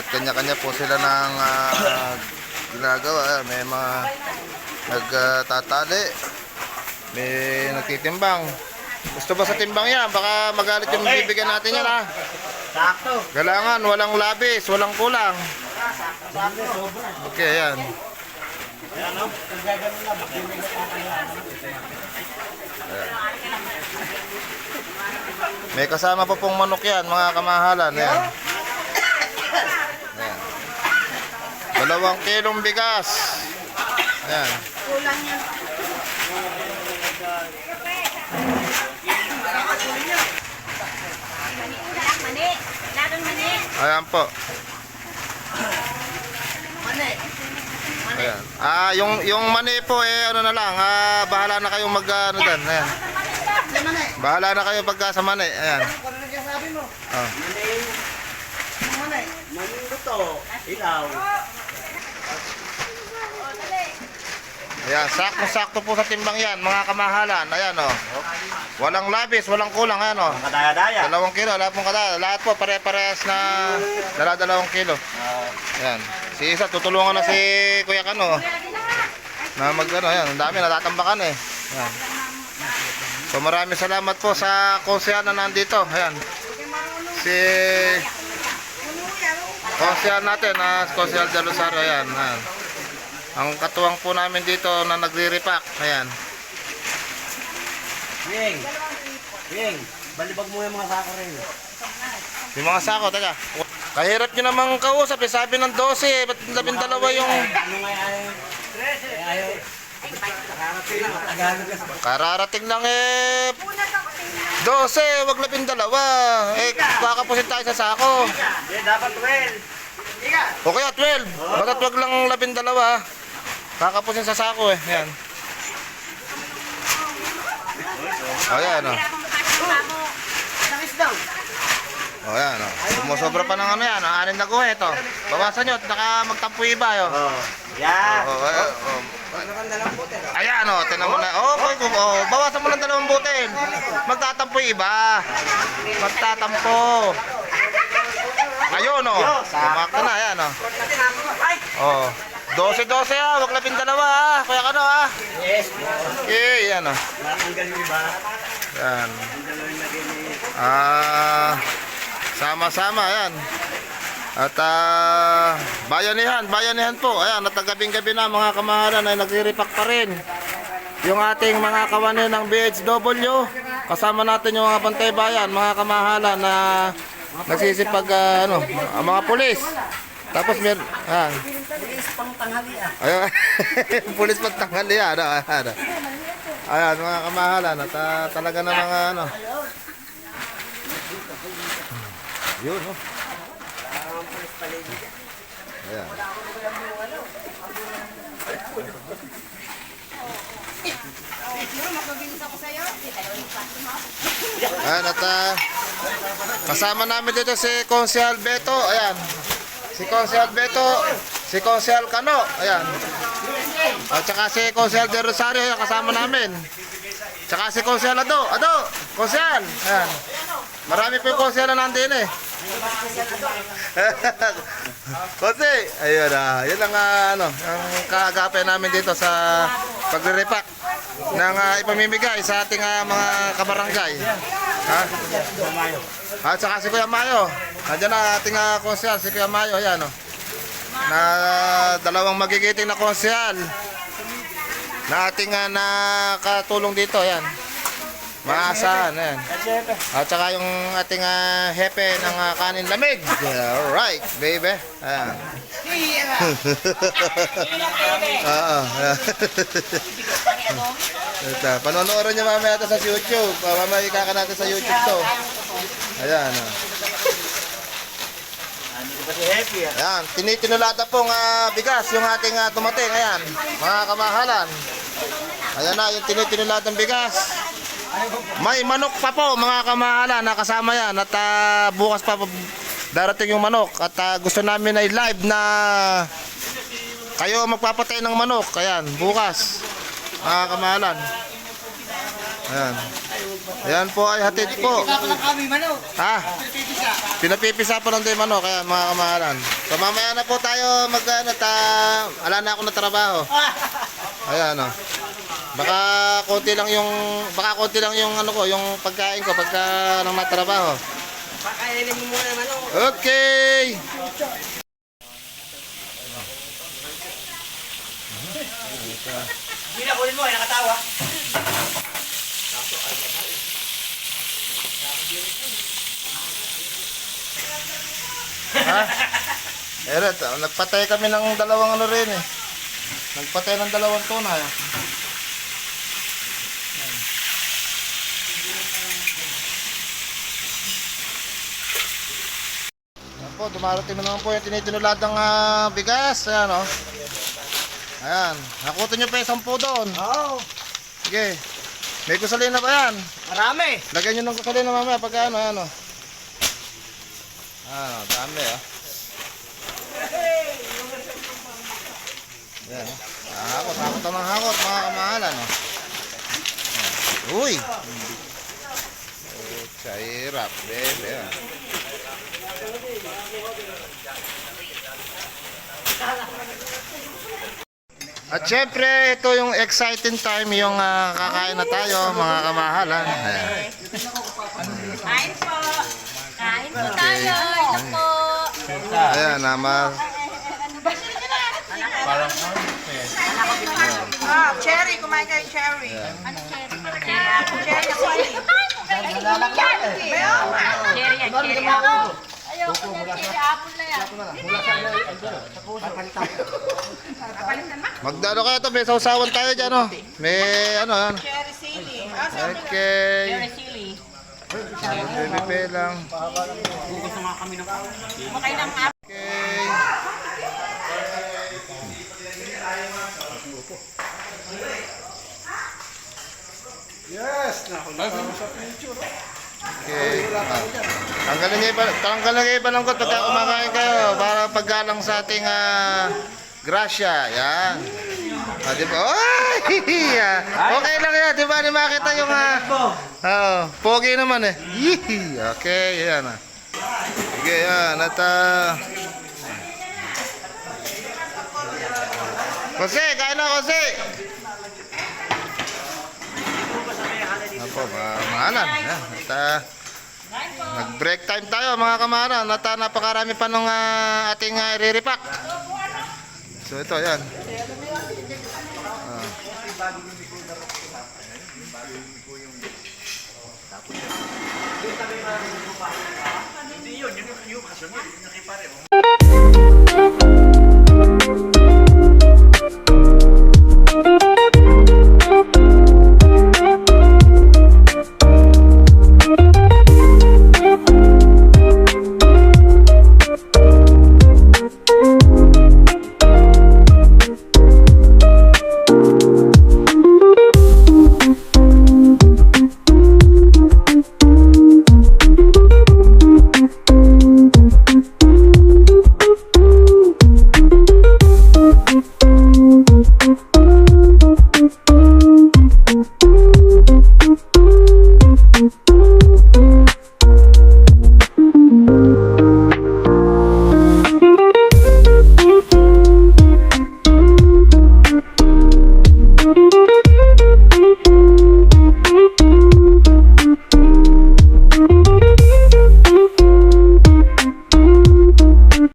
at kanya-kanya po sila ng ginagawa. May mga nagtatali, may nagtitimbang. Gusto ba sa timbang yan? Baka magalit yung bibigyan natin yan, ha? Sakto. Galangan, walang labis, walang kulang. Okay, yan. Ano? Kung gagawin lang, May kasama pa pong manok yan, mga kamahalan. Ayan. Ayan. 2 kilong bigas. Ayan. Kulang yan. Mani. Ladong mani. Ayan po. Mani. Ayan. Yung mani po ano na lang, bahala na kayong ano dyan. Ayan. Bahala na kayo pagka sa mani. Ayan. Oh. Mani to, ilaw. Ayan, sakto-sakto po sa timbang yan, mga kamahalan. Ayan, oh. Walang labis, walang kulang. Ayan, oh. Kadaya-daya. 2 kilo, lahat pong kadaya. Lahat po, pare-parehas na 2 kilo. Ayan. Si isa, tutulungan na si Kuya Kano. Na ayan, ang dami, natatambakan eh. Ayan. So maraming salamat po sa konsehan na nandito. Ayan. Si konsehan natin, Konsehal de Rosario. Ayan. Ayan. Ang katuwang po namin dito na nagre-repack. Ayan. Yeng, balibag mo yung mga sako rin. Yung mga sako, teka. Kahirap nyo namang kausap eh. Sabi ng 12, ba't 12 yung... Ano nga ayaw? Kararating lang eh. 12, wag 12. Eh, kakapusin tayo sa sako. Dapat 12. O kaya 12. Basta't wag lang 12. Kakapusin sa sako eh. Ayan. Ayan o. O yan o. Sumusobra pa ng ano yan. 6 na guhe ito. Bawasan nyo. Naka magtampo iba yun. Yeah. Ayan o. Tinan mo na. Bawasan mo ng 2 butil. Magtatampo iba. Magtatampo. Ayun o. Bumakta na. Ayan o. 12 wag 12 Kuya Kano Yes. Okay, yan o. Ang galing ba? Yan. Sama-sama yan. At bayanihan po. Ayan, at gabing-gabi na mga kamahalan ay nagre-repack pa rin yung ating mga kawanin ng BHW. Kasama natin yung mga Bantay Bayan, mga kamahalan na nagsisipag ang mga pulis. Tapos ayan. Pulis pang tanghalian. Ayun. Pulis pang tanghalian. Ayan, mga kamahalan. At talaga na mga yun, no? Ayan. Ayan, at kasama namin dito si Konsehal Beto. Ayan. Si Konsehal Beto, si Konsehal Kano. Ayan. At saka si Konsehal de Rosario, ayan, kasama namin. Tsaka si Konsehal Ado. Konsehal. Ayan. Marami po yung Konsehal na nandun eh. Konse, ayun yun ang ang kaagapay namin dito sa pagre-repack ng ipamimigay sa ating mga kabarangay. At saka si Kuya Mayo. Nandiyan na ating Konsehal, si Kuya Mayo. Ayan na 2 magigiting na Konsehal na ating nakatulong dito. Ayan. Maasahan, ayan. At saka yung ating hepe ng kanin lamig. Alright, baby. Ayan. Panonoodin nyo mamaya ito sa YouTube. Mamaya ikaka natin sa YouTube to. Ayan. Ayan, tinitinulata pong bigas yung ating tumating. Ayan, mga kamahalan. Ayan na, yung tinitinulatan bigas. May manok pa po mga kamahalan, nakasama yan. At bukas pa darating yung manok. At gusto namin ay live na kayo magpapatay ng manok. Ayan, bukas mga kamahalan. Ayan. Ayan po ay hatid po. Ako lang kami, manok. Ha? Pinapipisa pa lang din manok, kaya mga kamahalan. So mamaya na po tayo ala na ako na trabaho. Ayan o. Baka konti lang yung ano ko, yung pagkain ko pagka nang natrabaho. Pakainin mo muna, manok. Okay. Hindi na, kunin mo, ay nakatawa. Ha? Eret, nagpatay kami ng dalawang ano rin eh. Nagpatay ng dalawang tuna eh. Ayan po, dumarating na naman po yung tinitinuladang bigas. Ayan o. Ayan, nakutin nyo pa yung 10 doon. Oo. Sige. May kusalina pa yan. Marami. Lagyan nyo ng kusalina mamaya pagka ano, ayan o. Dami ah. Ayan o. Hakot ang hakot mga kamahalan o. Uy! Sa hirap, bebe. At syempre, ito yung exciting time, yung kakain na tayo, mga kamahalan. Ayan. Kain po. Kain po tayo. Ito po. Ayan, naman. Cherry. Kumain kayo cherry. Ano cherry? Cherry ako eh. Cherry yan. Cherry ako. Ayoko niya. Cherry apple na yan. Magdano kayo to, may sausawan tayo dyan, oh. May ano, yan. Cherry sili. Okay. Sili. Bebe lang. Kumakain ng apple. Okay. Okay. Tanggalin niyo iba ng kot pagka kumakain kayo para paggalang sa ating grasya. Yan. Di ba? Oy! Okay lang yan. Di ba? Di makita yung pogi naman eh. Yee! Okay. Yan. Sige, yan. At Jose, kain na Jose! Apo, mahalan. At nag-break time tayo mga kamahalan. At napakarami pa nung ating iriripak. So ito, yan. Hindi yun, yung kasunod, yung nakipare.